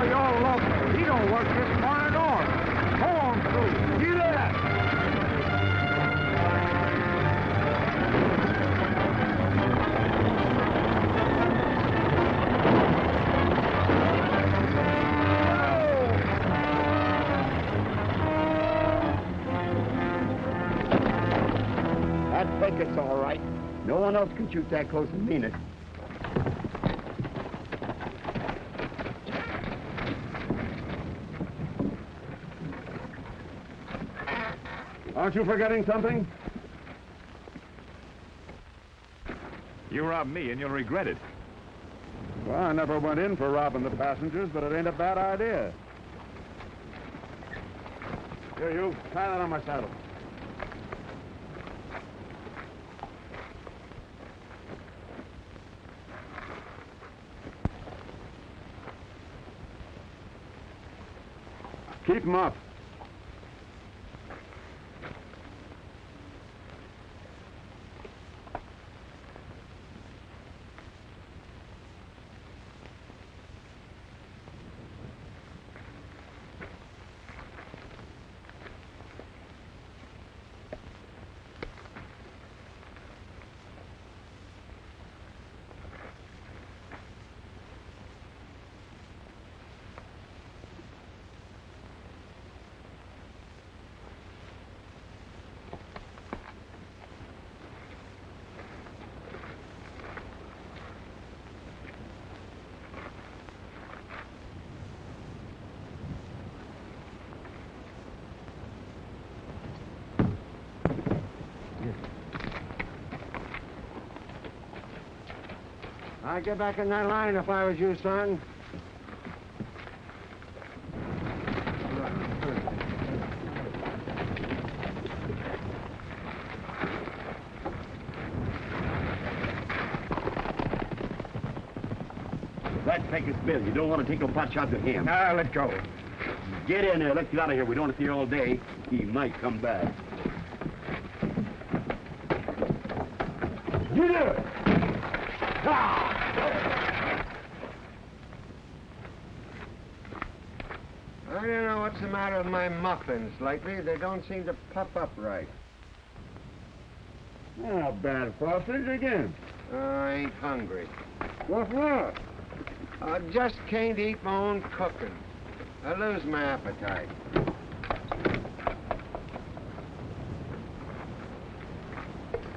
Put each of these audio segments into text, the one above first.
you're local. He don't work this morning nor. Go on through. See that? That Baker's all right. No one else can shoot that close and mean it. Aren't you forgetting something? You robbed me and you'll regret it. Well, I never went in for robbing the passengers, but it ain't a bad idea. Here, you, tie that on my saddle. Keep him up. I'd get back in that line if I was you, son. That Baker's Bill. You don't want to take no pot shots at him. Now, let go. Get in there. Let's get out of here. We don't want to see you all day. He might come back. You do it! Ah! I don't know what's the matter with my muffins lately. They don't seem to puff up right. Oh, bad sausage again. I ain't hungry. What's that? I just can't eat my own cooking. I lose my appetite.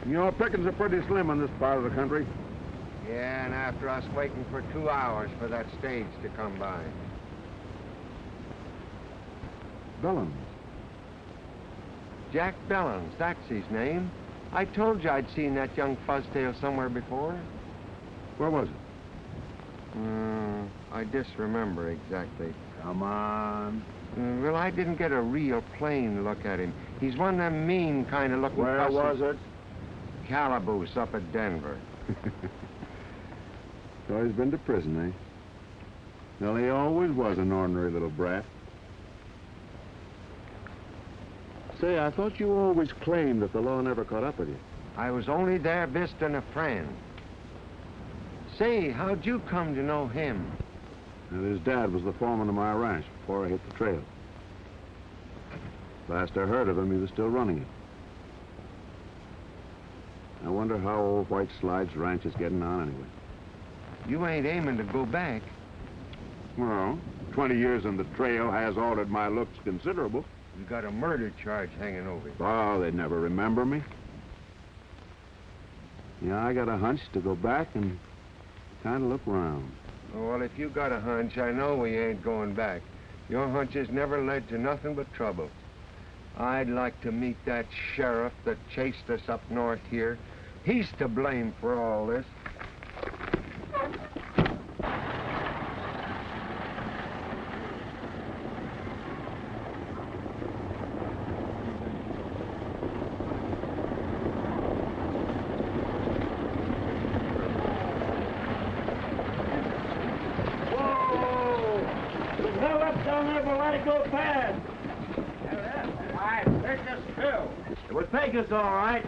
You know, pickings are pretty slim in this part of the country. Yeah, and after us waiting for 2 hours for that stage to come by. Bellins. Jack Bellins, that's his name. I told you I'd seen that young fuzztail somewhere before. Where was it? I disremember exactly. Come on. Well, I didn't get a real plain look at him. He's one of them mean kind of looking Where was it? Calaboose up at Denver. So he's been to prison, eh? Well, he always was an ordinary little brat. Say, I thought you always claimed that the law never caught up with you. I was only there visiting a friend. Say, how'd you come to know him? And his dad was the foreman of my ranch before I hit the trail. Last I heard of him, he was still running it. I wonder how old White Slide's ranch is getting on anyway. You ain't aiming to go back. Well, 20 years on the trail has altered my looks considerable. You got a murder charge hanging over you. Oh, they'd never remember me. Yeah, I got a hunch to go back and kind of look around. Oh, well, if you got a hunch, I know we ain't going back. Your hunches never led to nothing but trouble. I'd like to meet that sheriff that chased us up north here. He's to blame for all this. It was Baker's, all right.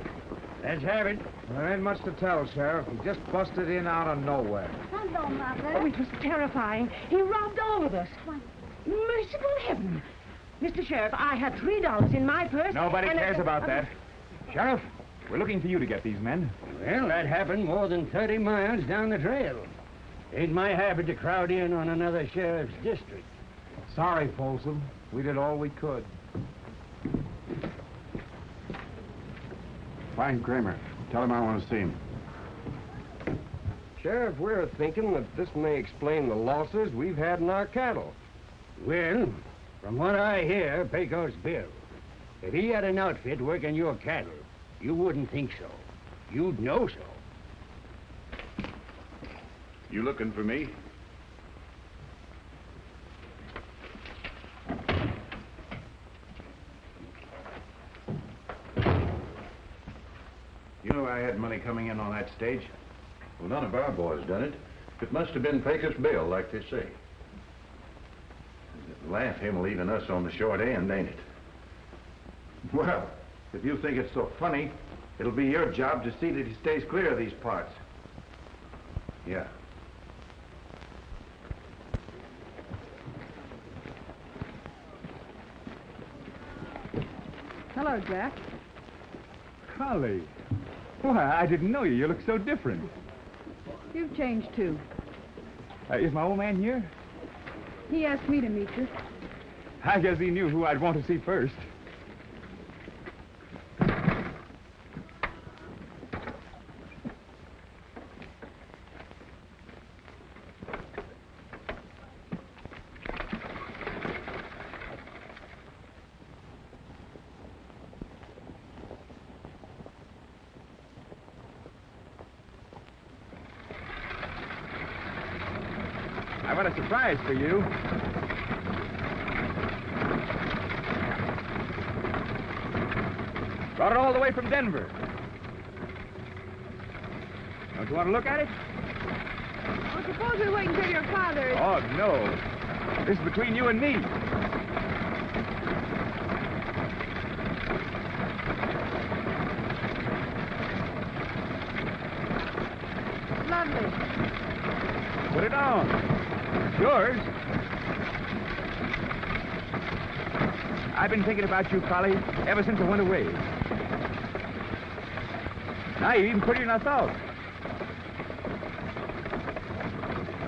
Let's have it. There ain't much to tell, Sheriff. He just busted in out of nowhere. Hello, Mother. Oh, it was terrifying. He robbed all of us. Why, merciful heaven. Mr. Sheriff, I had $3 in my purse. Nobody and cares about that. Sheriff, we're looking for you to get these men. Well, that happened more than 30 miles down the trail. Ain't my habit to crowd in on another sheriff's district. Sorry, Folsom. We did all we could. Find Kramer. Tell him I want to see him. Sheriff, we're thinking that this may explain the losses we've had in our cattle. Well, from what I hear, Pecos Bill, if he had an outfit working your cattle, you wouldn't think so. You'd know so. You looking for me? You know I had money coming in on that stage? Well, none of our boys done it. It must have been Pecos Bill, like they say. Laugh him leaving us on the short end, ain't it? Well, if you think it's so funny, it'll be your job to see that he stays clear of these parts. Yeah. Hello, Jack. Golly. Why, I didn't know you. You look so different. You've changed, too. Is my old man here? He asked me to meet you. I guess he knew who I'd want to see first. I've got a surprise for you. Brought it all the way from Denver. Don't you want to look at it? Well, suppose we wait until your father is... Oh, no. This is between you and me. Lovely. Put it on. It's yours. I've been thinking about you, Polly, ever since I went away. Now you're even prettier than I thought.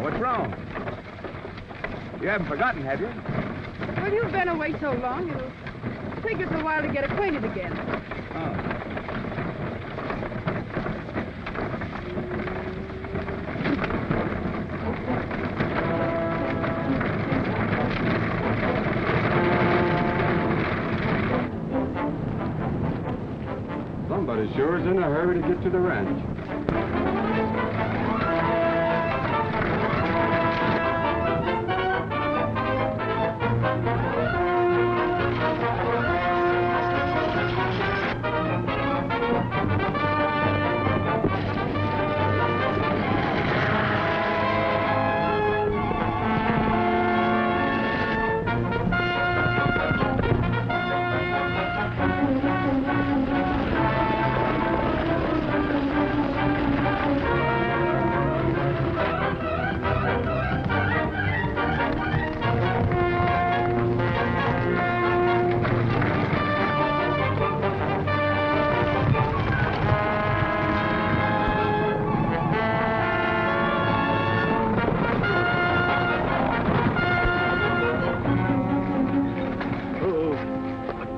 What's wrong? You haven't forgotten, have you? Well, you've been away so long, it'll take us a while to get acquainted again. Oh. Somebody sure is in a hurry to get to the ranch.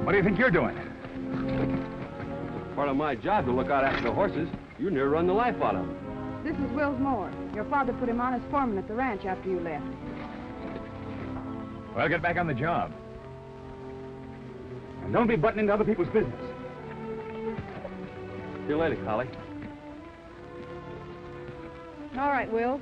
What do you think you're doing? Part of my job to look out after the horses. You near run the life out of them. This is Will's mower. Your father put him on as foreman at the ranch after you left. Well, get back on the job. And don't be butting into other people's business. See you later, Collie. All right, Will.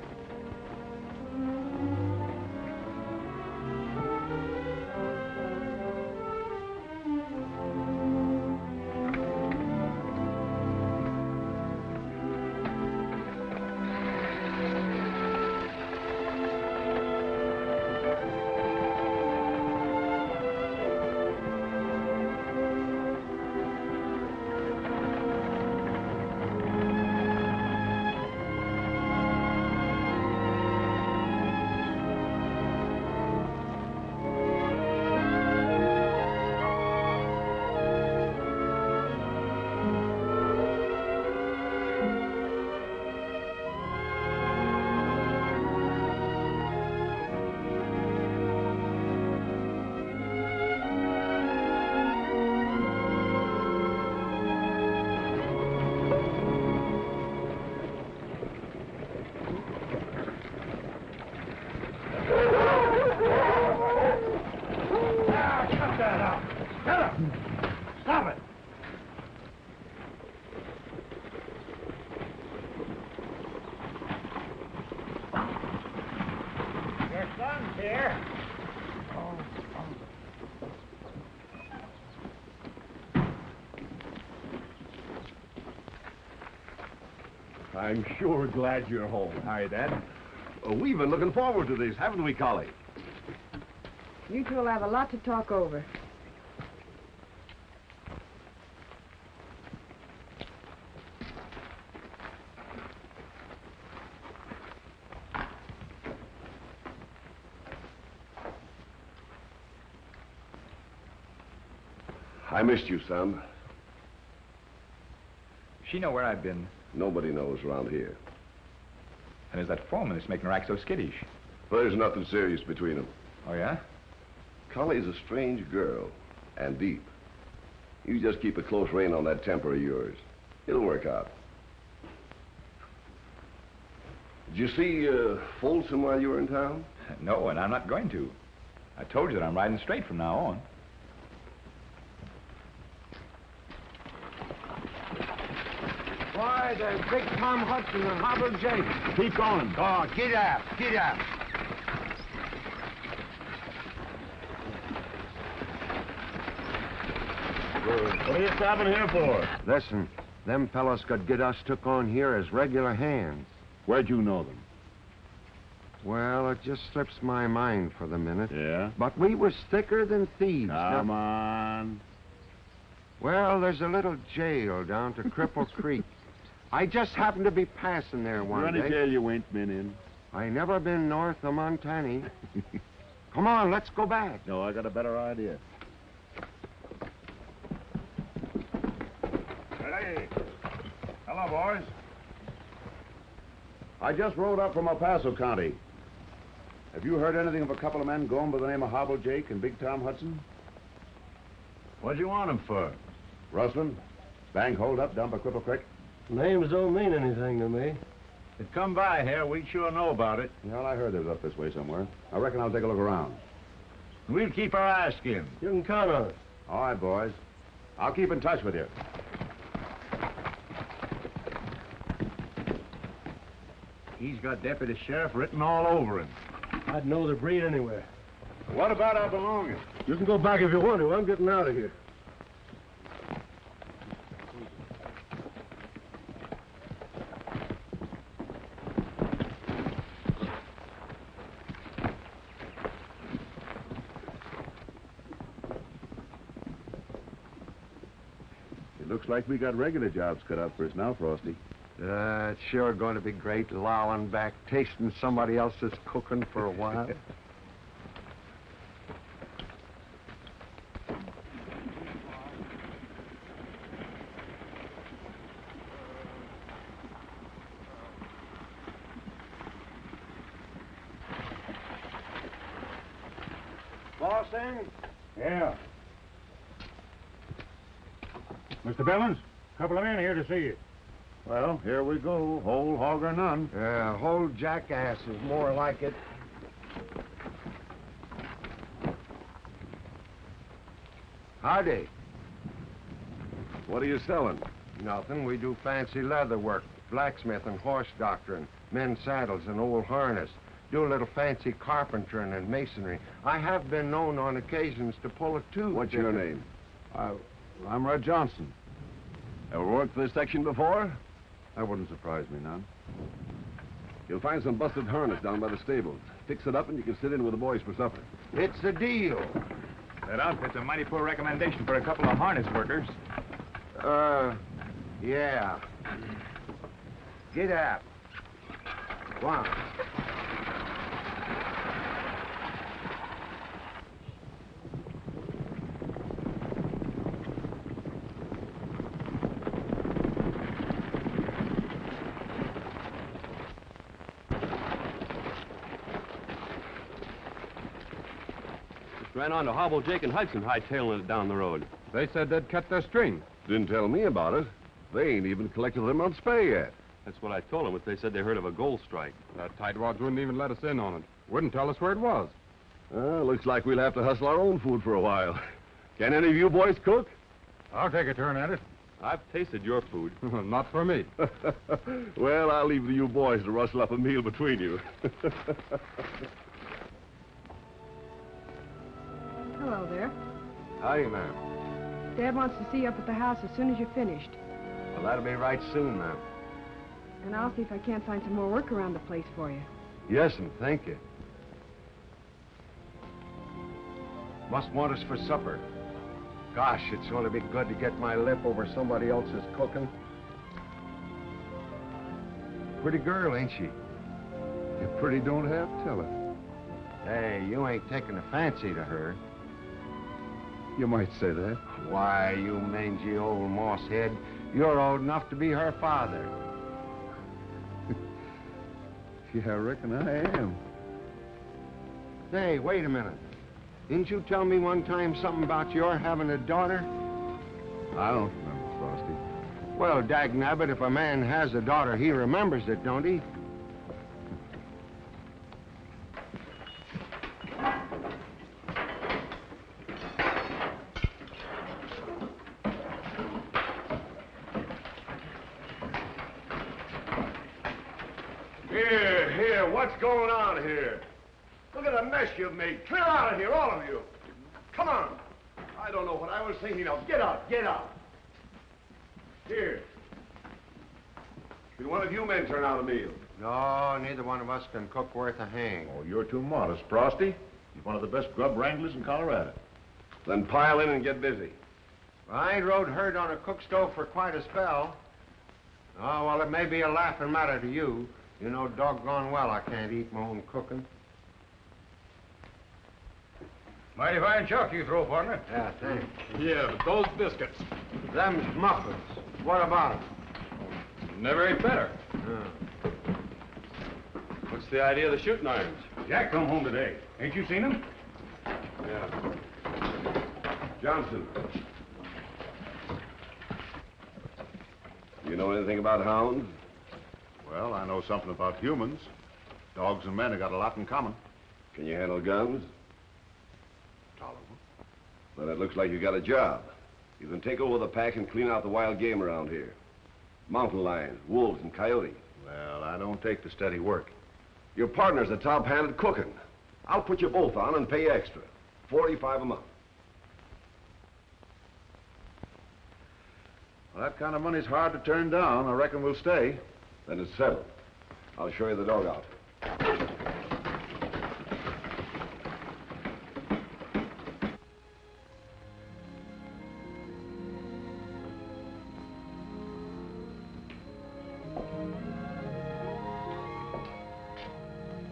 I'm sure glad you're home. Hi, Dad. We've been looking forward to this, haven't we, Collie? You two will have a lot to talk over. I missed you, son. She know where I've been. Nobody knows around here. And there's that foreman that's making her act so skittish. There's nothing serious between them. Oh, yeah? Collie's a strange girl, and deep. You just keep a close rein on that temper of yours. It'll work out. Did you see Folsom while you were in town? No, and I'm not going to. I told you that I'm riding straight from now on. Why, there's Big Tom Hudson and Hobble Jake. Keep going. Oh, get out, get out. What are you stopping here for? Listen, them fellows could get us took on here as regular hands. Where'd you know them? Well, it just slips my mind for the minute. Yeah? But we was thicker than thieves. Come on. Well, there's a little jail down to Cripple Creek. I just happened to be passing there one Any day. jail you ain't been in? I never been north of Montana. Come on, let's go back. No, I got a better idea. Hey. Hello, boys. I just rode up from El Paso County. Have you heard anything of a couple of men going by the name of Hobble Jake and Big Tom Hudson? What'd you want them for? Rustling, bank holdup down by Cripple Creek. Names don't mean anything to me. If come by here, we'd sure know about it. Well, I heard they was up this way somewhere. I reckon I'll take a look around. We'll keep our eyes skinned. You can count on it. All right, boys. I'll keep in touch with you. He's got deputy sheriff written all over him. I'd know the breed anywhere. What about our belongings? You can go back if you want to. I'm getting out of here. It looks like we got regular jobs cut out for us now, Frosty. It's sure going to be great lolling back, tasting somebody else's cooking for a while. Boston? Yeah. Mr. Billings, a couple of men here to see you. Well, here we go, whole hog or none. Yeah, whole jackass is more like it. Howdy. What are you selling? Nothing. We do fancy leather work, blacksmith and horse doctoring, men's saddles and old harness. Do a little fancy carpentering and masonry. I have been known on occasions to pull a tooth. What's your name? I'm Red Johnson. Ever worked for this section before? That wouldn't surprise me none. You'll find some busted harness down by the stables. Fix it up and you can sit in with the boys for supper. It's a deal. That outfit's a mighty poor recommendation for a couple of harness workers. Yeah. Get out. Go on. Ran on to Hobble, Jake, and Hudson hightailing it down the road. They said they'd cut their string. Didn't tell me about it. They ain't even collected them on Spay yet. That's what I told them, but they said they heard of a gold strike. That tightwads wouldn't even let us in on it. Wouldn't tell us where it was. Looks like we'll have to hustle our own food for a while. Can any of you boys cook? I'll take a turn at it. I've tasted your food. Not for me. Well, I'll leave you boys to rustle up a meal between you. Hello there. Howdy, ma'am. Dad wants to see you up at the house as soon as you're finished. Well, that'll be right soon, ma'am. And I'll see if I can't find some more work around the place for you. Yes, and thank you. Must want us for supper. Gosh, it's going to be good to get my lip over somebody else's cooking. Pretty girl, ain't she? If pretty don't have, tell her. Hey, you ain't taking a fancy to her. You might say that. Why, you mangy old moss head, you're old enough to be her father. Yeah, I reckon I am. Hey, wait a minute. Didn't you tell me one time something about your having a daughter? I don't remember, Frosty. Well, dagnabbit, if a man has a daughter, he remembers it, don't he? Here, what's going on here? Look at the mess you've made. Clear out of here, all of you. Come on. I don't know what I was thinking of. Get out, get out. Here. Can one of you men turn out a meal? No, neither one of us can cook worth a hang. Oh, you're too modest, Frosty. You're one of the best grub wranglers in Colorado. Then pile in and get busy. I ain't rode herd on a cook stove for quite a spell. Oh, well, it may be a laughing matter to you. You know doggone well I can't eat my own cooking. Mighty fine chuck you throw, partner. Yeah, thanks. Yeah, but those biscuits. Them's muffins. What about 'em? Never ate better. What's the idea of the shooting irons? Jack come home today. Ain't you seen him? Yeah. Johnson. You know anything about hounds? Well, I know something about humans. Dogs and men have got a lot in common. Can you handle guns? Tolerable. Well, it looks like you got a job. You can take over the pack and clean out the wild game around here. Mountain lions, wolves, and coyotes. Well, I don't take the steady work. Your partner's a top hand at cooking. I'll put you both on and pay extra. $45 a month. Well, that kind of money's hard to turn down. I reckon we'll stay. Then it's settled. I'll show you the dog out.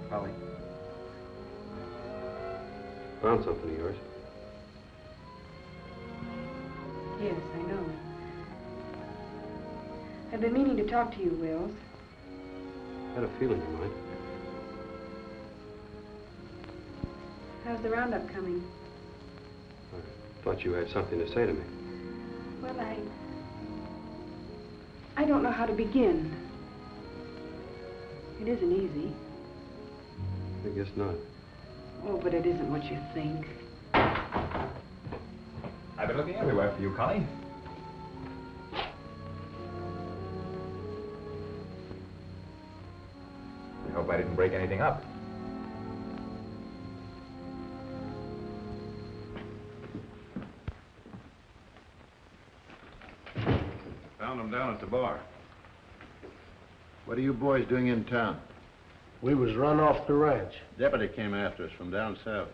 Holly. Found something of yours. Yes, I know. I've been meaning to talk to you, Wills. Had a feeling you might. How's the roundup coming? I thought you had something to say to me. Well, I don't know how to begin. It isn't easy. I guess not. Oh, but it isn't what you think. I've been looking everywhere for you, Connie. I hope I didn't break anything up. Found them down at the bar. What are you boys doing in town? We was run off the ranch. Deputy came after us from down south.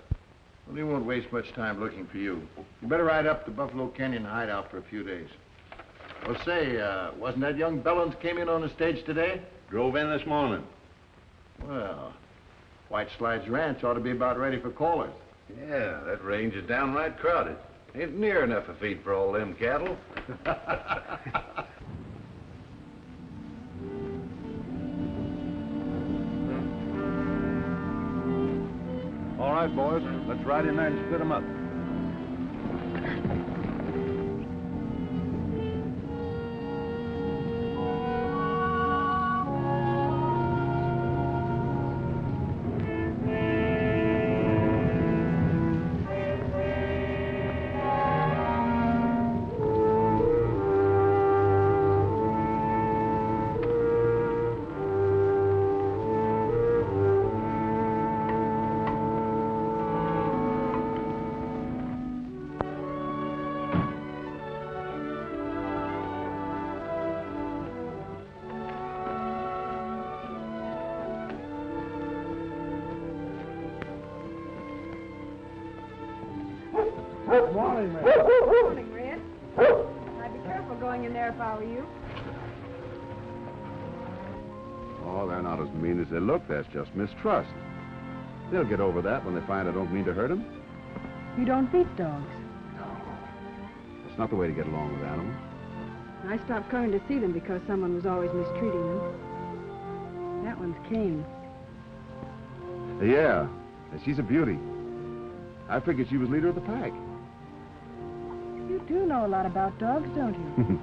Well, he won't waste much time looking for you. You better ride up to Buffalo Canyon hideout for a few days. Well, say, wasn't that young Bellins came in on the stage today? Drove in this morning. Well, White Slides Ranch ought to be about ready for callers. Yeah, that range is downright crowded. Ain't near enough a feed for all them cattle. All right, boys. Let's ride in there and split them up. Morning, Red. Morning, Red. I'd be careful going in there if I were you. Oh, they're not as mean as they look. That's just mistrust. They'll get over that when they find I don't mean to hurt them. You don't beat dogs. That's not the way to get along with animals. I stopped coming to see them because someone was always mistreating them. That one's Kane. Yeah, and she's a beauty. I figured she was leader of the pack. You do know a lot about dogs, don't you?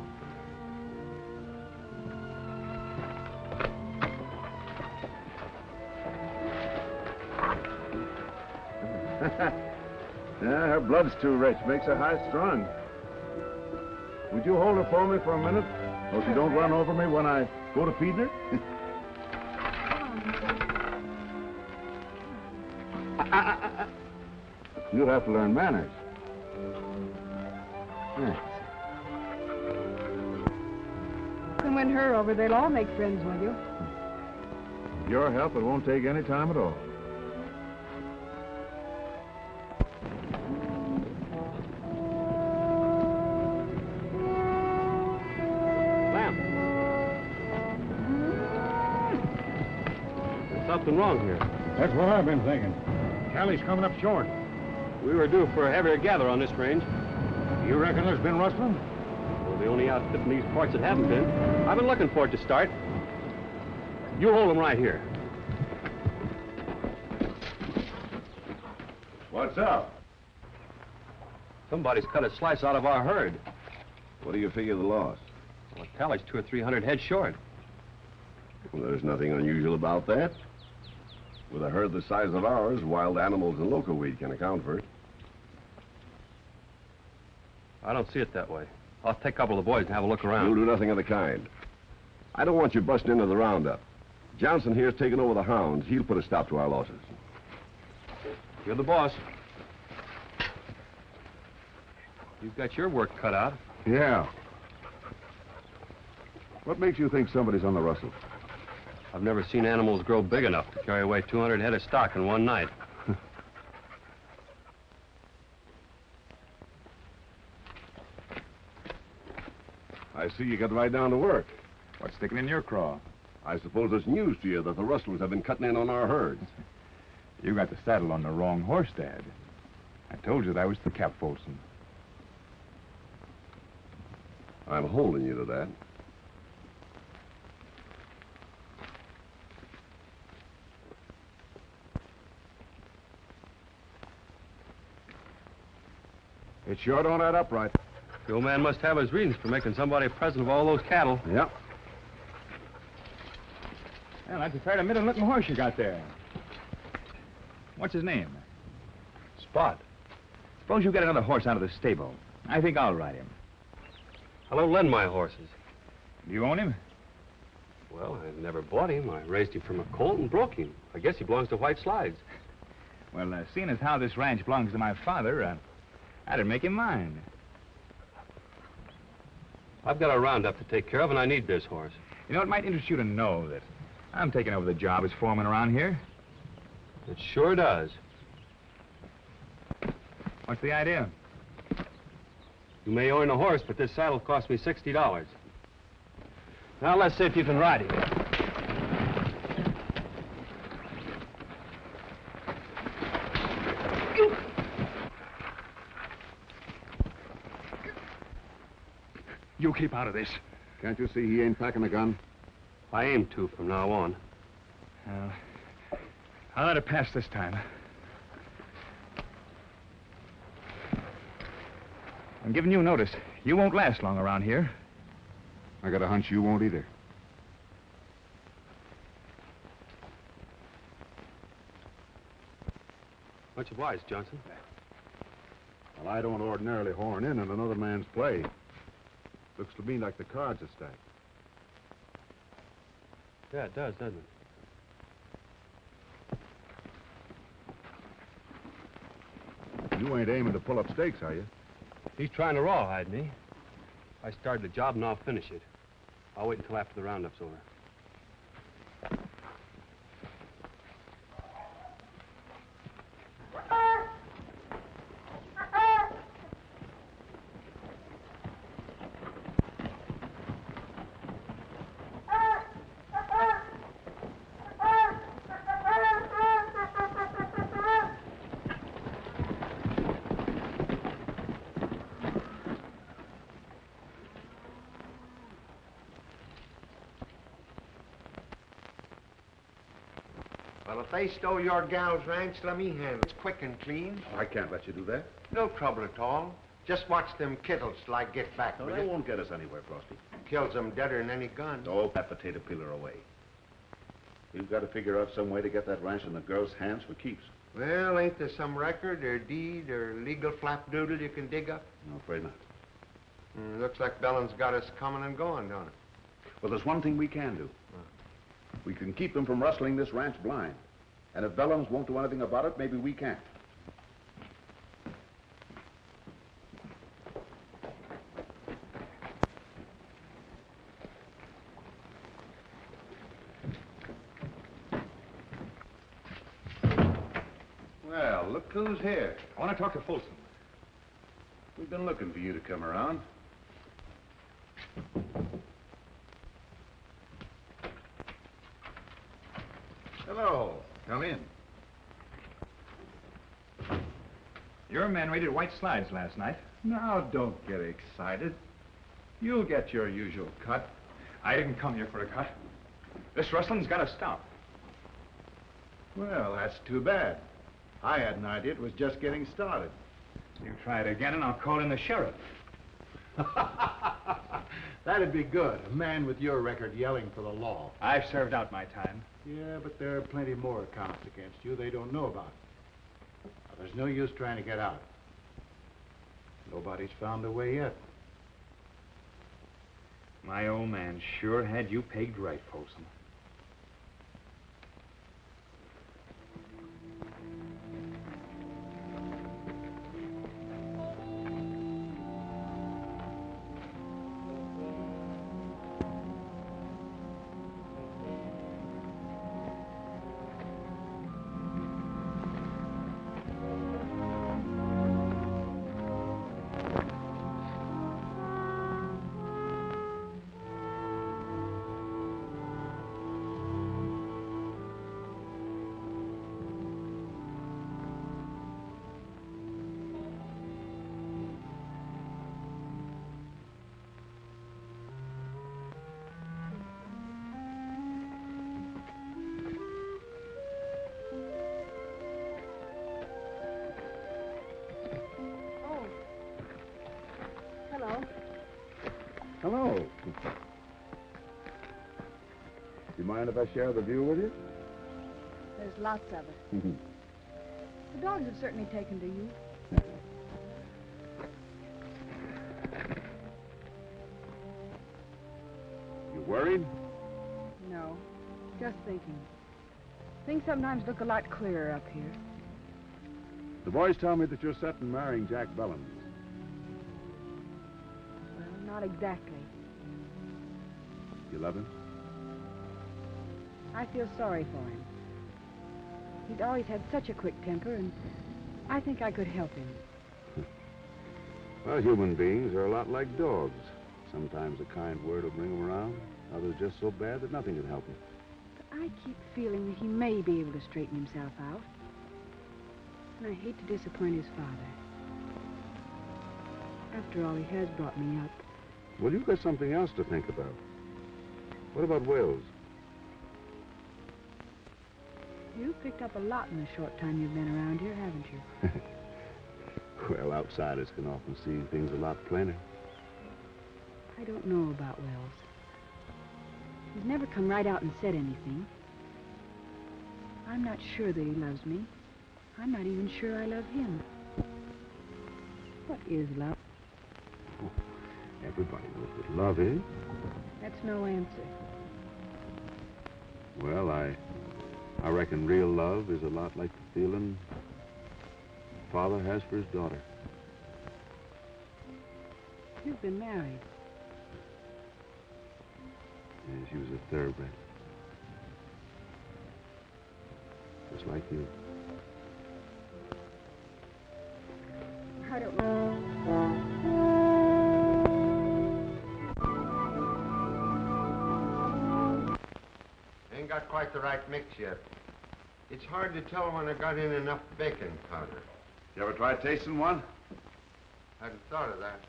Yeah, her blood's too rich. Makes her high-strung. Would you hold her for me for a minute? So she don't run over me when I go to feed her? You'll have to learn manners. Yeah. You can win her over. They'll all make friends with you. Your help, it won't take any time at all. Something wrong here. That's what I've been thinking. Callie's coming up short. We were due for a heavier gather on this range. You reckon there's been rustling? We're the only outfit in these parts that haven't been. I've been looking for it to start. You hold them right here. What's up? Somebody's cut a slice out of our herd. What do you figure the loss? Well, the tally's 200 or 300 head short. Well, there's nothing unusual about that. With a herd the size of ours, wild animals and local weed can account for it. I don't see it that way. I'll take a couple of the boys and have a look around. You'll do nothing of the kind. I don't want you busting into the roundup. Johnson here's taken over the hounds. He'll put a stop to our losses. You're the boss. You've got your work cut out. Yeah. What makes you think somebody's on the rustle? I've never seen animals grow big enough to carry away 200 head of stock in one night. I see you got right down to work. What's sticking in your craw? I suppose it's news to you that the rustlers have been cutting in on our herds. You got the saddle on the wrong horse, Dad. I told you that was the Cap Folsom. I'm holding you to that. It sure don't add up right. The old man must have his reasons for making somebody a present of all those cattle. Yep. Well, that's a fairly middle-looking horse you got there. What's his name? Spot. Suppose you get another horse out of the stable. I think I'll ride him. I don't lend my horses. Do you own him? Well, I never bought him. I raised him from a colt and broke him. I guess he belongs to White Slides. Well, seeing as how this ranch belongs to my father, I'd make him mine. I've got a roundup to take care of, and I need this horse. You know, it might interest you to know that I'm taking over the job as foreman around here. It sure does. What's the idea? You may own a horse, but this saddle cost me $60. Now, let's see if you can ride him. You keep out of this. Can't you see he ain't packing a gun? I aim to from now on. Well, I'll let it pass this time. I'm giving you notice. You won't last long around here. I got a hunch you won't either. Much obliged, Johnson. Well, I don't ordinarily horn in on another man's play. Looks to me like the cards are stacked. Yeah, it does, doesn't it? You ain't aiming to pull up stakes, are you? He's trying to rawhide me. I started the job and I'll finish it. I'll wait until after the roundup's over. Well, if they stole your gal's ranch, let me handle it. It's quick and clean. Oh, I can't let you do that. No trouble at all. Just watch them kittles till I get back No, with that it. won't get us anywhere, Frosty. Kills them deader than any gun. Oh, that potato peeler away. We've got to figure out some way to get that ranch in the girl's hands for keeps. Well, ain't there some record or deed or legal flapdoodle you can dig up? No, afraid not. Looks like Bellin's got us coming and going, don't it? Well, there's one thing we can do. We can keep them from rustling this ranch blind. And if Bellins won't do anything about it, maybe we can. Well, look who's here. I want to talk to Folsom. We've been looking for you to come around. Hello. Come in. Your men raided White Slides last night. Now, don't get excited. You'll get your usual cut. I didn't come here for a cut. This rustling's got to stop. Well, that's too bad. I had an idea it was just getting started. You try it again and I'll call in the sheriff. That'd be good. A man with your record yelling for the law. I've served out my time. Yeah, but there are plenty more accounts against you they don't know about. Now, there's no use trying to get out. Nobody's found a way yet. My old man sure had you pegged right, Folsom. Hello. You mind if I share the view with you? There's lots of it. The dogs have certainly taken to you. You worried? No, just thinking. Things sometimes look a lot clearer up here. The boys tell me that you're set on marrying Jack Bellins. Well, not exactly. You love him? I feel sorry for him. He's always had such a quick temper, and I think I could help him. Well, human beings are a lot like dogs. Sometimes a kind word will bring them around. Others just so bad that nothing can help them. But I keep feeling that he may be able to straighten himself out. And I hate to disappoint his father. After all, he has brought me up. Well, you've got something else to think about. What about Wills? You've picked up a lot in the short time you've been around here, haven't you? Well, outsiders can often see things a lot plainer. I don't know about Wells. He's never come right out and said anything. I'm not sure that he loves me. I'm not even sure I love him. What is love? Oh, everybody knows what love is. That's no answer. Well, I reckon real love is a lot like the feeling a father has for his daughter. You've been married. Yeah, she was a thoroughbred. Just like you. I don't know. Ain't got quite the right mix yet. It's hard to tell when I got in enough baking powder. You ever tried tasting one? Hadn't thought of that.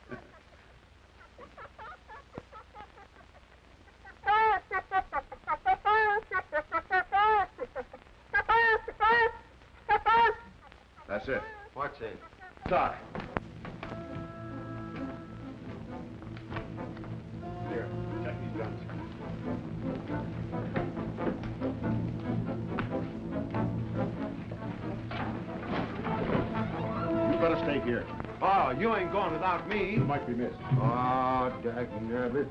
That's it. What's it? Doc. Here, check these guns. You better stay here. Oh, you ain't going without me. You might be missed. Oh, dagnabbit.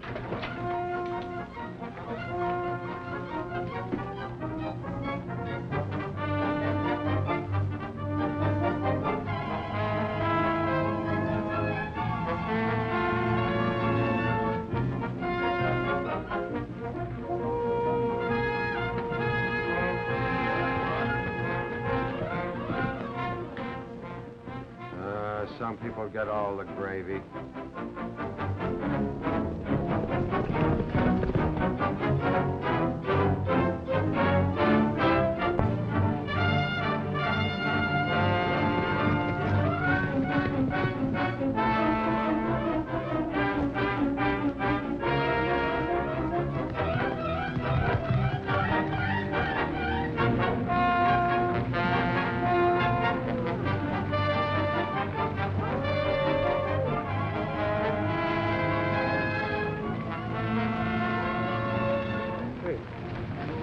Some people get all the gravy.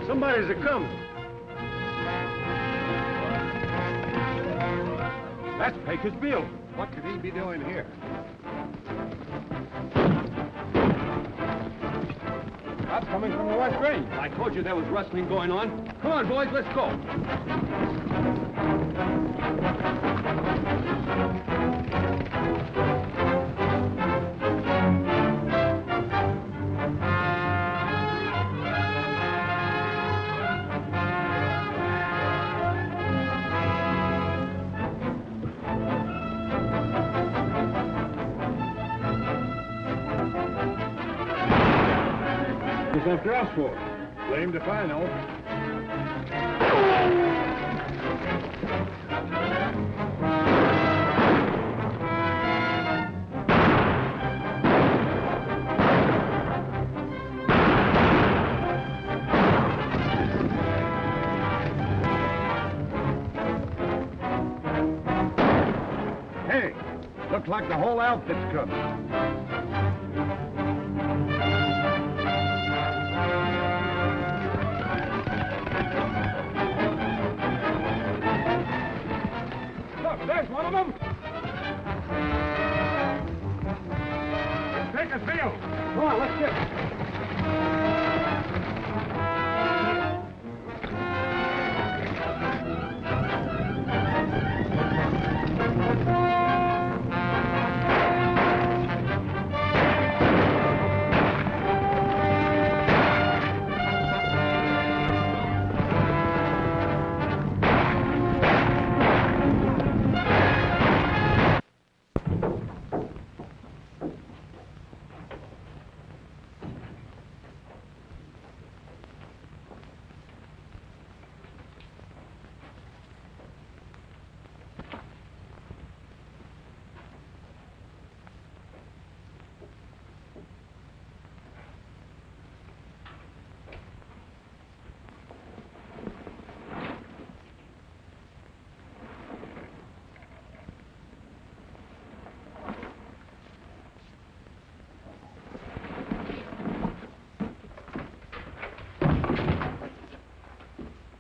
Somebody's a-coming. That's Pecos Bill. What could he be doing here? That's coming from the west range. I told you there was rustling going on. Come on, boys, let's go. Who's after us for? Blamed if I know. Hey, looks like the whole outfit's coming. There's one of them. Take us, Bill. Come on, let's get.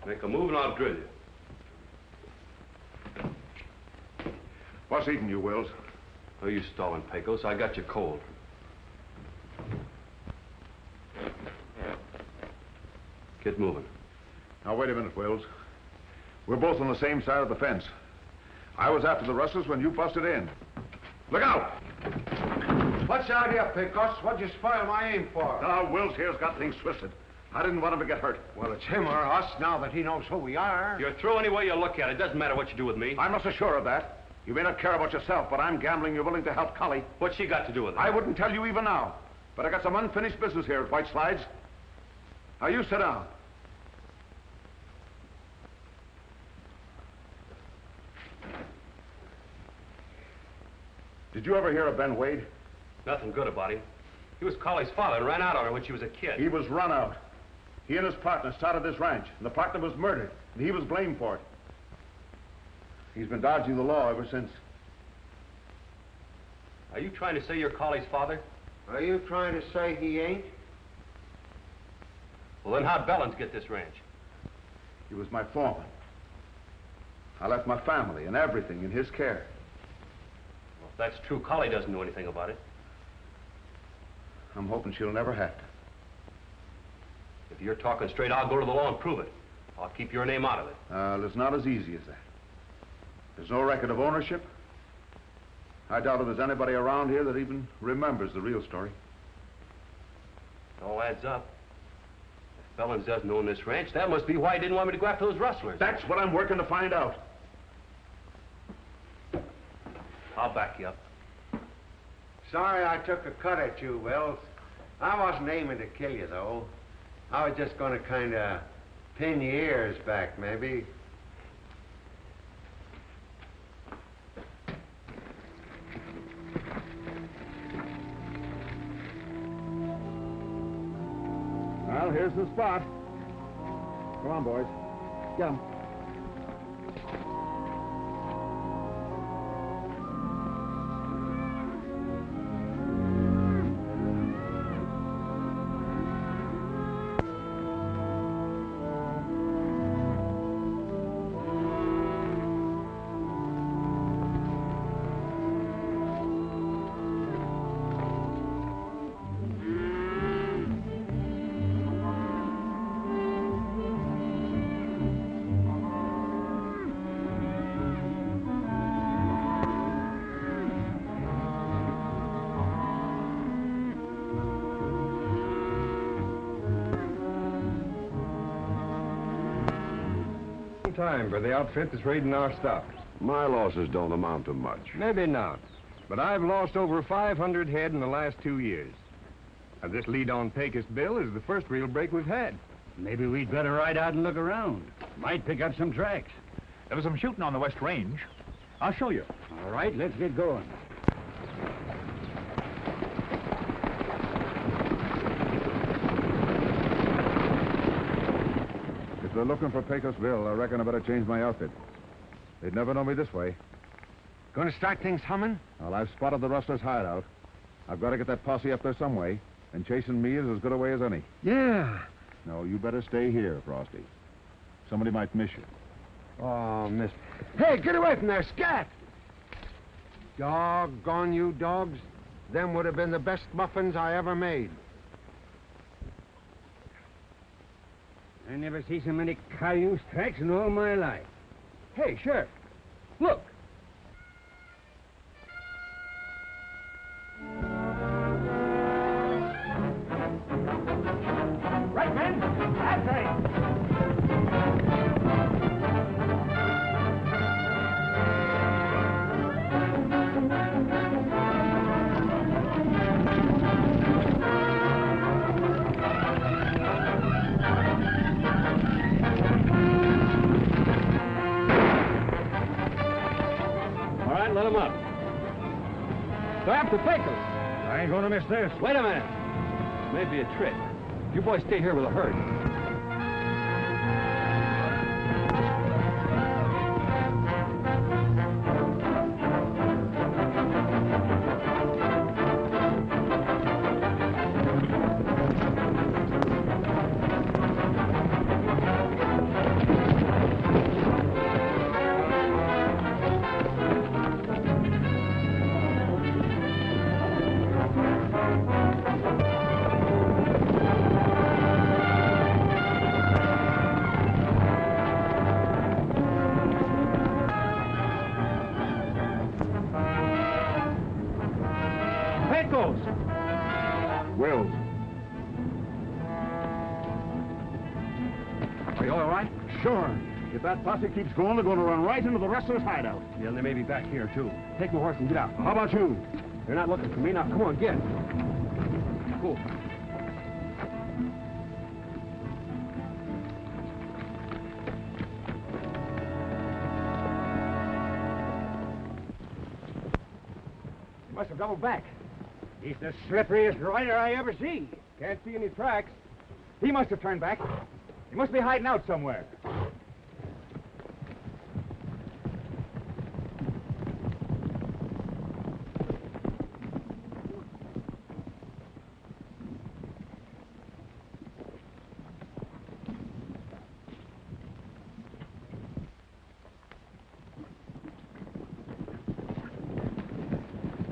Make a move and I'll drill you. What's eating you, Wills? Oh, you stalling, Pecos. I got you cold. Get moving. Now, wait a minute, Wills. We're both on the same side of the fence. I was after the rustlers when you busted in. Look out! What's out here, Pecos? What'd you spoil my aim for? Now, Wills here's got things twisted. I didn't want him to get hurt. Well, it's him or us now that he knows who we are. You're through any way you look at it. Doesn't matter what you do with me. I'm not so sure of that. You may not care about yourself, but I'm gambling you're willing to help Collie. What's she got to do with it? I wouldn't tell you even now. But I got some unfinished business here at White Slides. Now, you sit down. Did you ever hear of Ben Wade? Nothing good about him. He was Collie's father and ran out on her when she was a kid. He was run out. He and his partner started this ranch, and the partner was murdered, and he was blamed for it. He's been dodging the law ever since. Are you trying to say you're Collie's father? Are you trying to say he ain't? Well, then how'd Bellins get this ranch? He was my foreman. I left my family and everything in his care. Well, if that's true, Collie doesn't know anything about it. I'm hoping she'll never have to. If you're talking straight, I'll go to the law and prove it. I'll keep your name out of it. It's not as easy as that. There's no record of ownership. I doubt if there's anybody around here that even remembers the real story. It all adds up. If Bellins doesn't own this ranch, that must be why he didn't want me to go after those rustlers. That's what I'm working to find out. I'll back you up. Sorry I took a cut at you, Wells. I wasn't aiming to kill you, though. I was just going to kind of pin your ears back, maybe. Well, here's the spot. Come on, boys. Get 'em. Time for the outfit that's raiding our stuff. My losses don't amount to much. Maybe not, but I've lost over 500 head in the last 2 years. And this lead on Pecos Bill is the first real break we've had. Maybe we'd better ride out and look around. Might pick up some tracks. There was some shooting on the West Range. I'll show you. All right, let's get going. If they're looking for Pecos Bill, I reckon I better change my outfit. They'd never know me this way. Gonna start things humming? Well, I've spotted the rustlers' hideout. I've got to get that posse up there some way, and chasing me is as good a way as any. Yeah. No, you better stay here, Frosty. Somebody might miss you. Oh, miss. Hey, get away from there, scat! Doggone you dogs. Them would have been the best muffins I ever made. I never see so many cayuse tracks in all my life. Hey, Sheriff, look. Right, men. That's right. Let him up. Stop the Pecos. I ain't gonna miss this. Wait a minute. Maybe a trick. You boys stay here with the herd. Wills. Are you all right? Sure. If that posse keeps going, they're going to run right into the rustlers' hideout. Yeah, and they may be back here, too. Take my horse and get out. How about you? They're not looking for me. Now, come on, get. Cool. He must have doubled back. He's the slipperiest rider I ever see. Can't see any tracks. He must have turned back. He must be hiding out somewhere.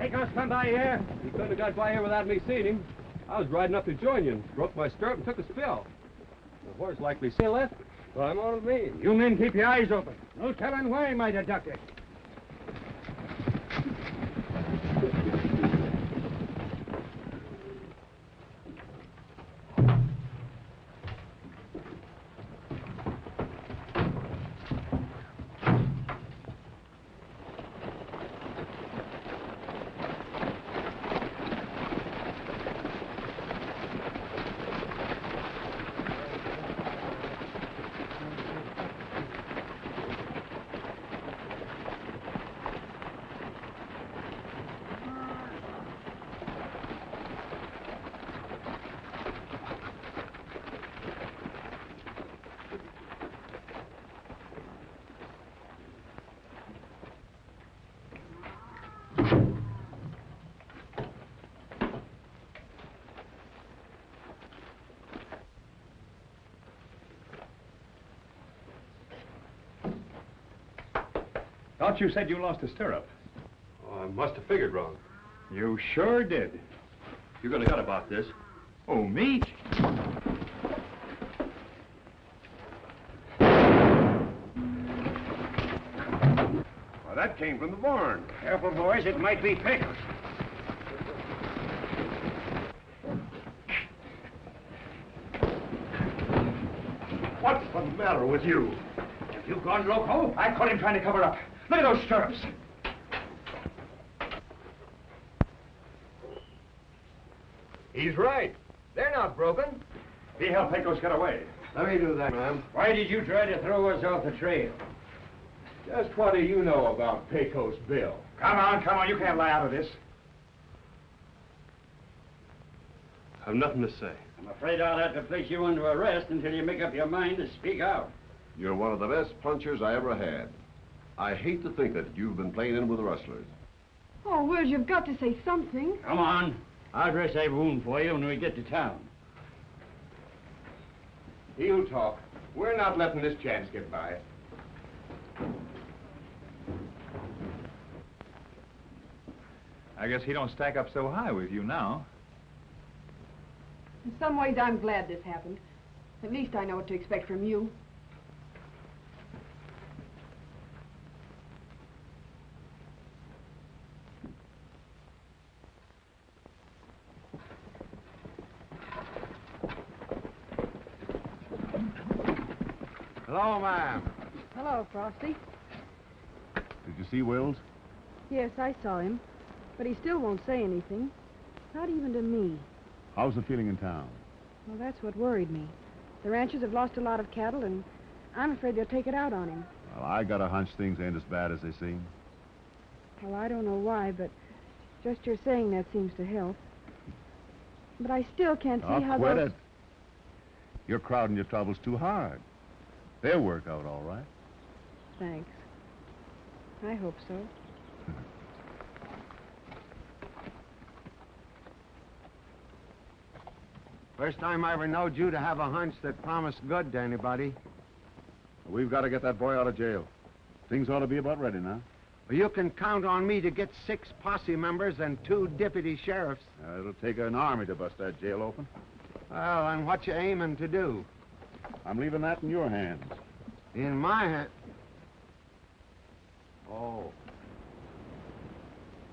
Pecos come by here? He couldn't have got by here without me seeing him. I was riding up to join you and broke my stirrup and took a spill. The horse likely still left. So I'm on with me. You men keep your eyes open. No telling where he might have ducked it. Thought you said you lost a stirrup. Oh, I must have figured wrong. You sure did. You're gonna gut about this. Oh, me? Well, that came from the barn. Careful, boys. It might be Pecos. What's the matter with you? Have you gone loco? I caught him trying to cover up. Look at those stirrups. He's right. They're not broken. See how Pecos got away. Let me do that, ma'am. Why did you try to throw us off the trail? Just what do you know about Pecos Bill? Come on. You can't lie out of this. I've nothing to say. I'm afraid I'll have to place you under arrest until you make up your mind to speak out. You're one of the best punchers I ever had. I hate to think that you've been playing in with the rustlers. Oh, Will, you've got to say something. Come on. I'll dress that wound for you when we get to town. He'll talk. We're not letting this chance get by. I guess he don't stack up so high with you now. In some ways, I'm glad this happened. At least I know what to expect from you. Hello, ma'am. Hello, Frosty. Did you see Wills? Yes, I saw him. But he still won't say anything. Not even to me. How's the feeling in town? Well, that's what worried me. The ranchers have lost a lot of cattle, and I'm afraid they'll take it out on him. Well, I got a hunch things ain't as bad as they seem. Well, I don't know why, but just your saying that seems to help. But I still can't see how quit those... it. You're crowding your troubles too hard. They'll work out all right. Thanks. I hope so. First time I ever knowed you to have a hunch that promised good to anybody. We've got to get that boy out of jail. Things ought to be about ready now. Well, you can count on me to get 6 posse members and 2 deputy sheriffs. It'll take an army to bust that jail open. Well, and what you aiming to do? I'm leaving that in your hands. In my hand? Oh.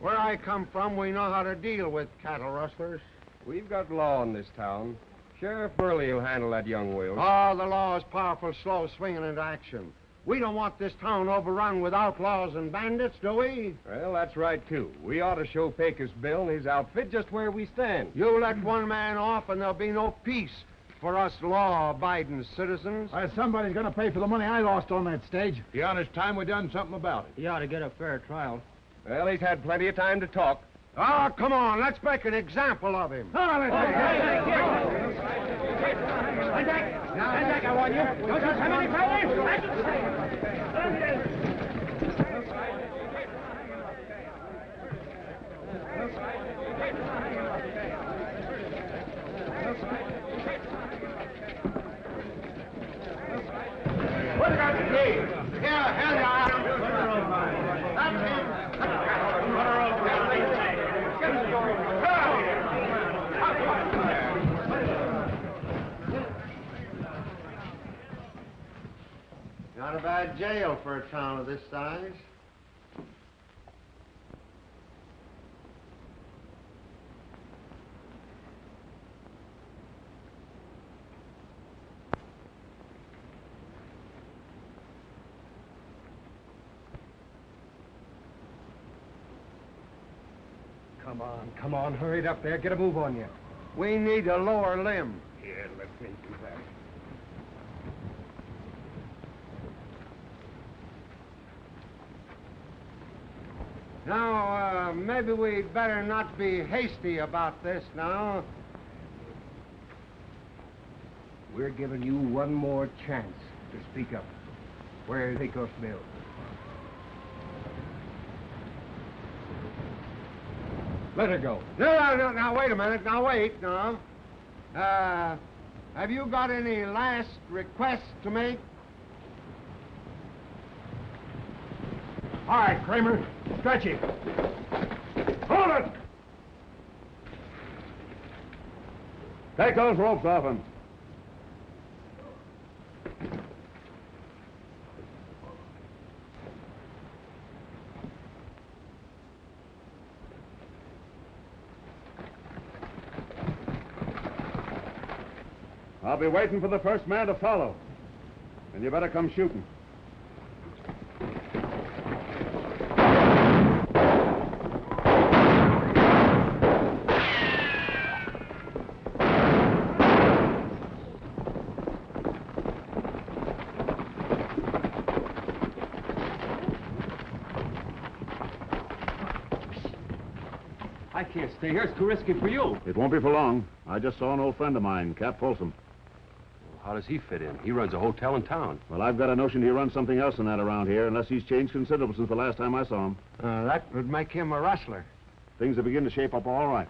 Where I come from, we know how to deal with cattle rustlers. We've got law in this town. Sheriff Burley will handle that young Will. Oh, the law is powerful slow swinging into action. We don't want this town overrun with outlaws and bandits, do we? Well, that's right, too. We ought to show Pecos Bill and his outfit just where we stand. You let one man off and there'll be no peace for us law-abiding citizens. Somebody's going to pay for the money I lost on that stage. The honest time we done something about it. He ought to get a fair trial. Well, he's had plenty of time to talk. Oh, come on, let's make an example of him. Stand back, I warn you. Don't you have any What about the key? Here, you are. That's him. Not a bad jail for a town of this size. Come on, hurry it up there. Get a move on you. We need a lower limb. Here, let me do that. Now, maybe we'd better not be hasty about this now. We're giving you one more chance to speak up. Where's Pecos Bill? Let her go. No, now, wait a minute. Now, wait, no. Have you got any last requests to make? All right, Kramer, stretch him. Hold it! Take those ropes off him. I'll be waiting for the first man to follow. And you better come shooting. I can't stay here. It's too risky for you. It won't be for long. I just saw an old friend of mine, Cap Folsom. How does he fit in? He runs a hotel in town. Well, I've got a notion he runs something else than that around here, unless he's changed considerable since the last time I saw him. That would make him a rustler. Things are beginning to shape up all right.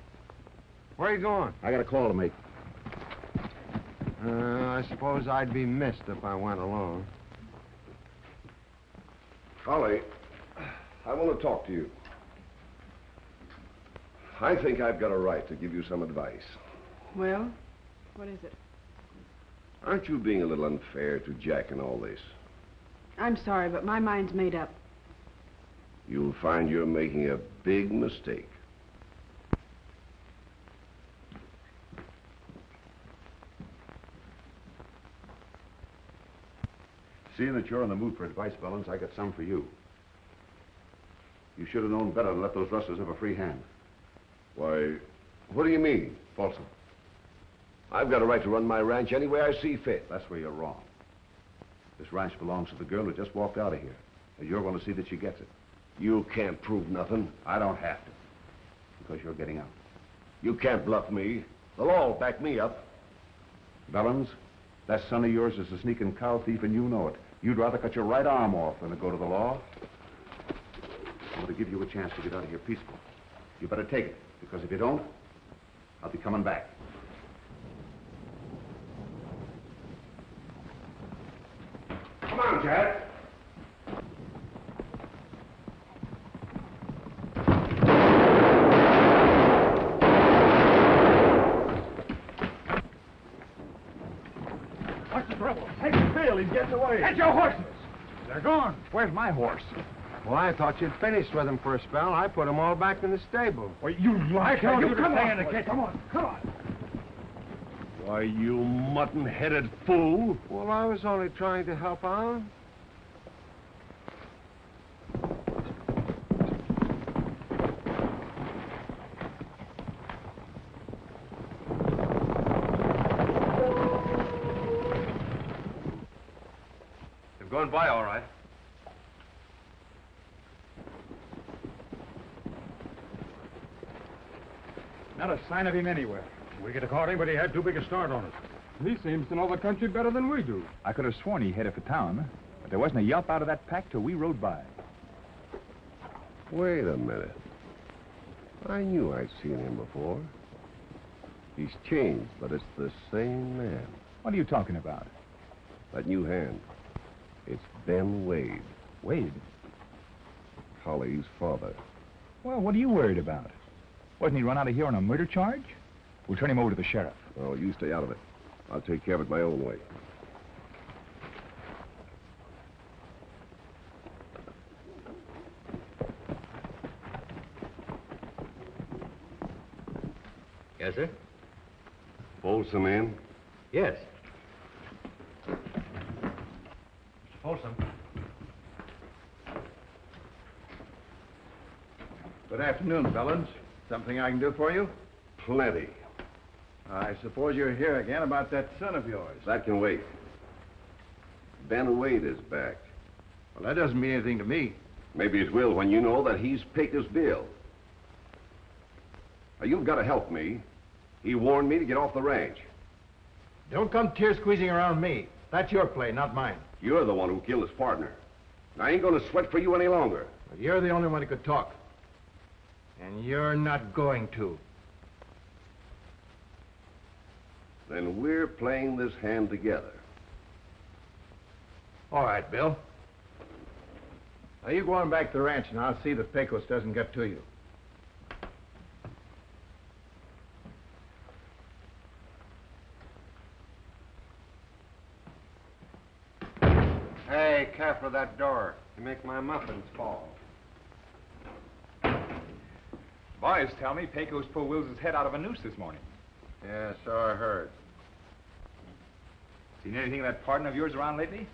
Where are you going? I got a call to make. I suppose I'd be missed if I went alone. Holly, I want to talk to you. I think I've got a right to give you some advice. Well, what is it? Aren't you being a little unfair to Jack in all this? I'm sorry, but my mind's made up. You'll find you're making a big mistake. Seeing that you're in the mood for advice, Bellins, I got some for you. You should have known better than let those rustlers have a free hand. Why, what do you mean, Folsom? I've got a right to run my ranch any way I see fit. That's where you're wrong. This ranch belongs to the girl who just walked out of here. And you're going to see that she gets it. You can't prove nothing. I don't have to. Because you're getting out. You can't bluff me. The law will back me up. Bellins, that son of yours is a sneaking cow thief and you know it. You'd rather cut your right arm off than to go to the law. I'm going to give you a chance to get out of here peaceful. You better take it, because if you don't, I'll be coming back. Come on, Jack. What's the trouble? Take Bill, he's getting away. Get your horses! They're gone. Where's my horse? Well, I thought you'd finished with them for a spell. I put them all back in the stable. Well, you lie. I told you to come stay on, in the boy. kitchen. Come on, come on. Why, you mutton-headed fool. Well, I was only trying to help out. They've gone by all right. Not a sign of him anywhere. We could have caught him, but he had too big a start on us. He seems to know the country better than we do. I could have sworn he headed for town, but there wasn't a yelp out of that pack till we rode by. Wait a minute. I knew I'd seen him before. He's changed, but it's the same man. What are you talking about? That new hand. It's Ben Wade. Wade? Holly's father. Well, what are you worried about? Wasn't he run out of here on a murder charge? We'll turn him over to the sheriff. Oh, you stay out of it. I'll take care of it my own way. Yes, sir. Folsom in? Yes. Mr. Folsom. Good afternoon, Bellens. Something I can do for you? Plenty. I suppose you're here again about that son of yours. That can wait. Ben Wade is back. Well, that doesn't mean anything to me. Maybe it will when you know that he's Pecos Bill. Now, you've got to help me. He warned me to get off the ranch. Don't come tear-squeezing around me. That's your play, not mine. You're the one who killed his partner. And I ain't going to sweat for you any longer. But you're the only one who could talk. And you're not going to. Then we're playing this hand together. All right, Bill. Now, you go on back to the ranch, and I'll see that Pecos doesn't get to you. Hey, careful of that door. You make my muffins fall. Boys tell me Pecos pulled Wills's head out of a noose this morning. Yeah, so I heard. Seen anything of that partner of yours around lately?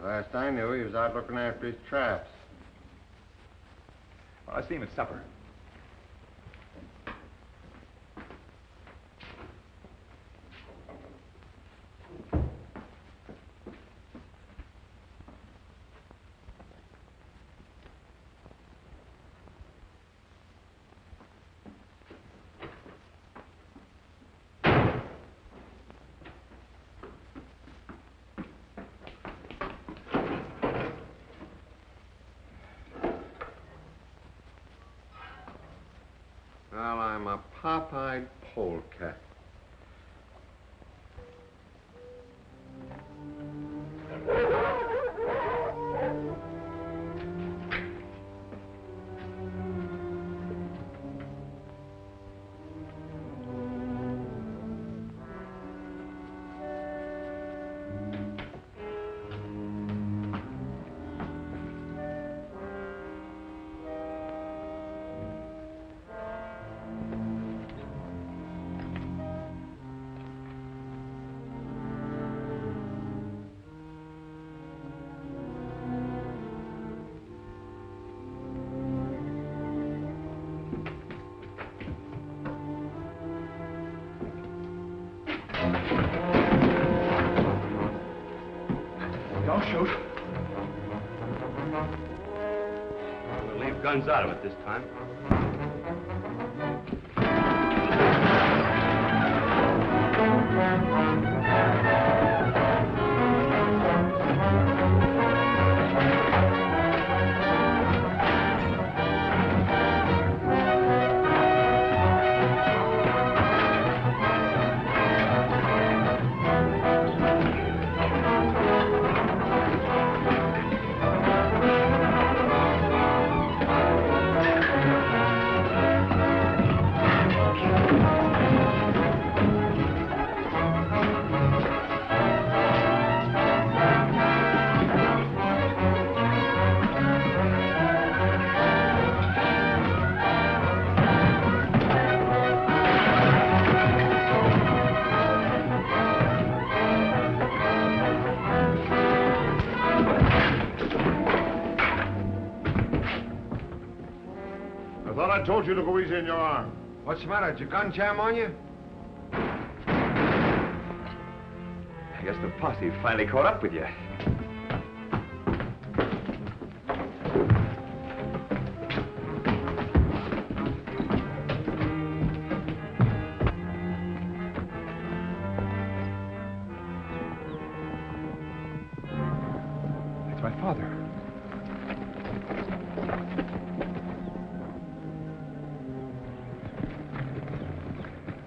Last I knew, he was out looking after his traps. Well, I see him at supper. Well, I'm a pop-eyed polecat. Don't shoot. We'll leave guns out of it this time. I told you to go easy in your arm. What's the matter? Did your gun jam on you? I guess the posse finally caught up with you. That's my father.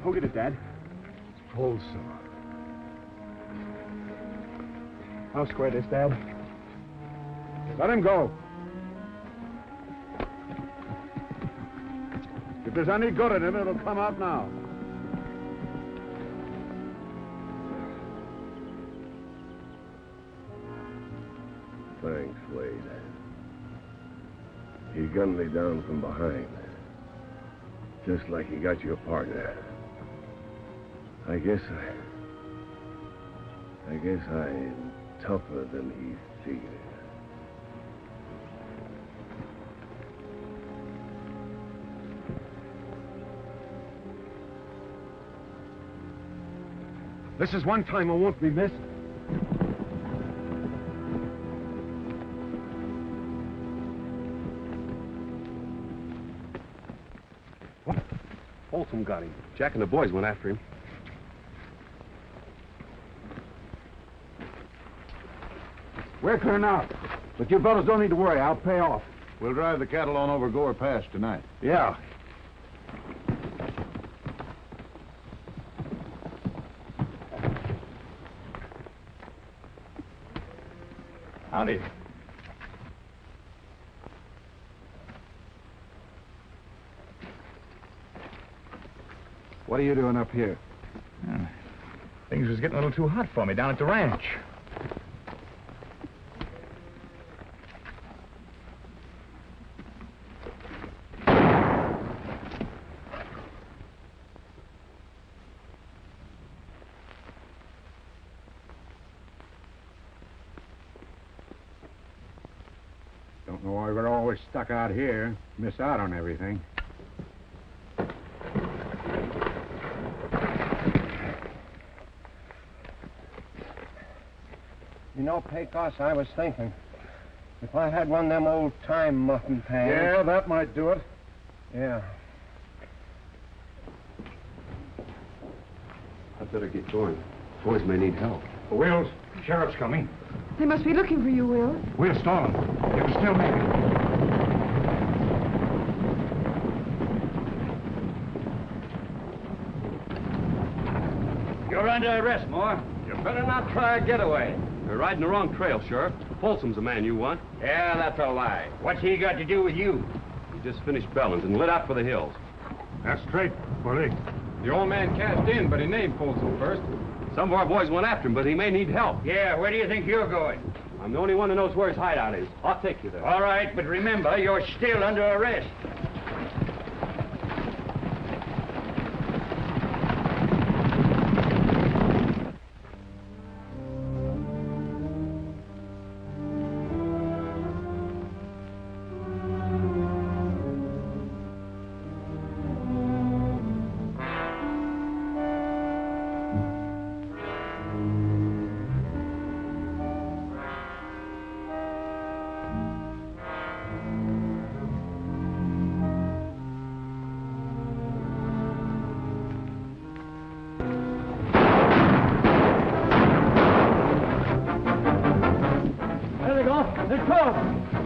Who did it, Dad? Folsom. I'll square this, Dad. Let him go. If there's any good in him, it'll come out now. Thanks, Wade. He gunned me down from behind. Just like he got you a partner. I guess I'm tougher than he figured. This is one time I won't be missed. What? Folsom got him. Jack and the boys went after him. We're clear now. But you fellas don't need to worry. I'll pay off. We'll drive the cattle on over Gore Pass tonight. Yeah. Howdy. What are you doing up here? Things was getting a little too hot for me down at the ranch. Don't know why we're always stuck out here. Miss out on everything. You know, Pecos, I was thinking, if I had one of them old-time muffin pans... Yeah, that might do it. Yeah. I'd better get going. Boys may need help. Wills, sheriff's coming. They must be looking for you, Will. We're stalling. You can still make it. You're under arrest, Moore. You better not try a getaway. You're riding the wrong trail, Sheriff. Folsom's the man you want. Yeah, that's a lie. What's he got to do with you? He just finished Bellins and lit out for the hills. That's straight, Willie. The old man cashed in, but he named Folsom first. Some of our boys went after him, but he may need help. Yeah, where do you think you're going? I'm the only one who knows where his hideout is. I'll take you there. All right, but remember, you're still under arrest.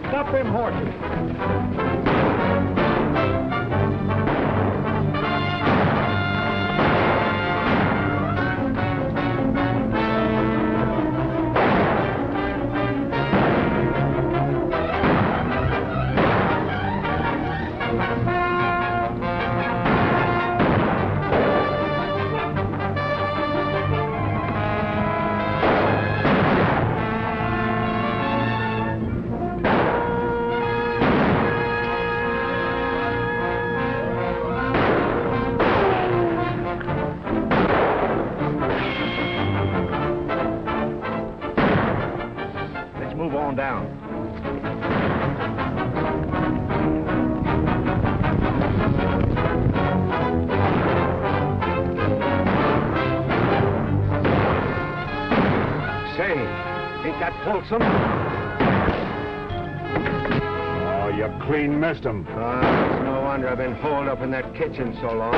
Stop them horses. Move on down. Say, ain't that Folsom? Oh, you clean missed him. It's no wonder I've been holed up in that kitchen so long.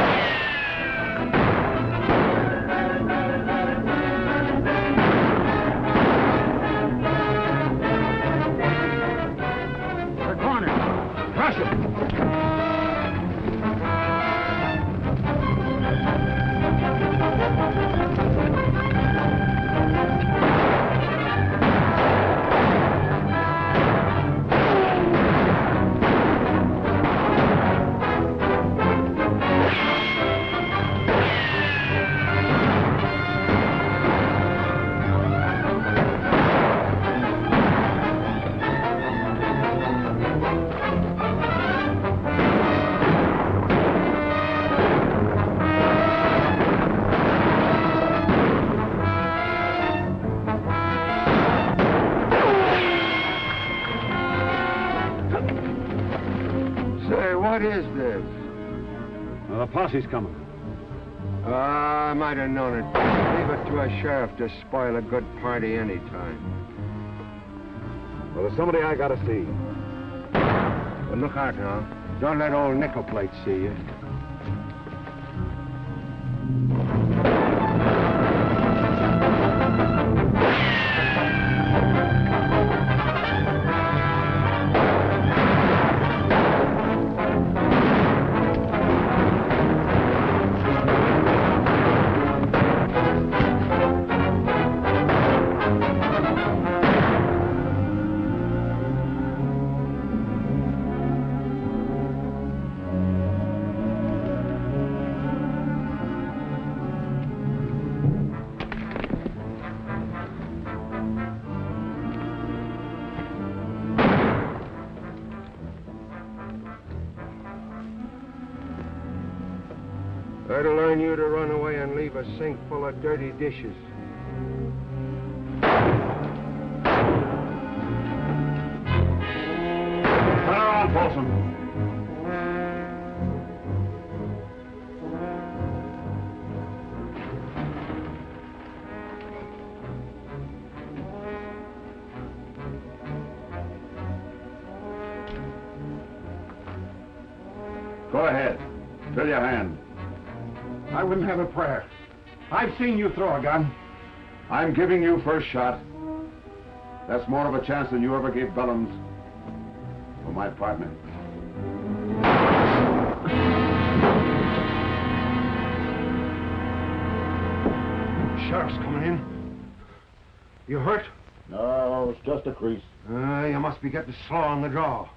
What is this? Well, the posse's coming. I might have known it. Leave it to a sheriff to spoil a good party any time. Well, there's somebody I gotta see. But look out now. Don't let old Nickel Plate see you. That'll learn you to run away and leave a sink full of dirty dishes. Turn around, Folsom. Go ahead. Fill your hand. I wouldn't have a prayer. I've seen you throw a gun. I'm giving you first shot. That's more of a chance than you ever gave Bellums or my partner. Sheriff's coming in. You hurt? No, it's just a crease. You must be getting slow on the draw.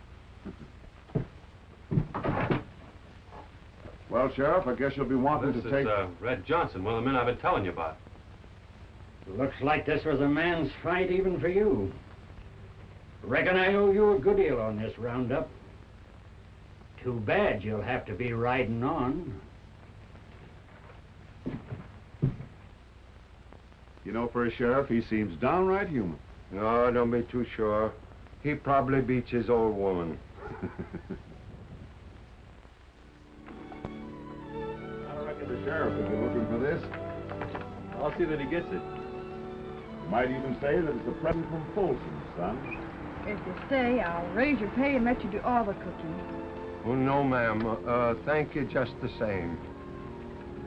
Well, Sheriff, I guess you'll be wanting This to is, take... Red Johnson, one of the men I've been telling you about. Looks like this was a man's fight even for you. Reckon I owe you a good deal on this roundup. Too bad you'll have to be riding on. You know, for a sheriff, he seems downright human. No, don't be too sure. He probably beats his old woman. I reckon the sheriff will be looking for this. I'll see that he gets it. You might even say that it's a present from Folsom, son. If you stay, I'll raise your pay and let you do all the cooking. Oh, no, ma'am. Thank you just the same.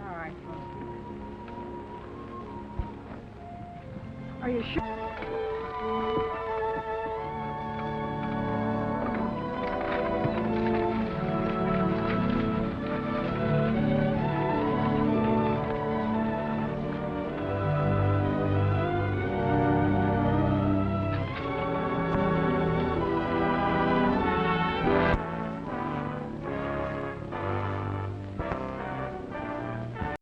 All right. Are you sure?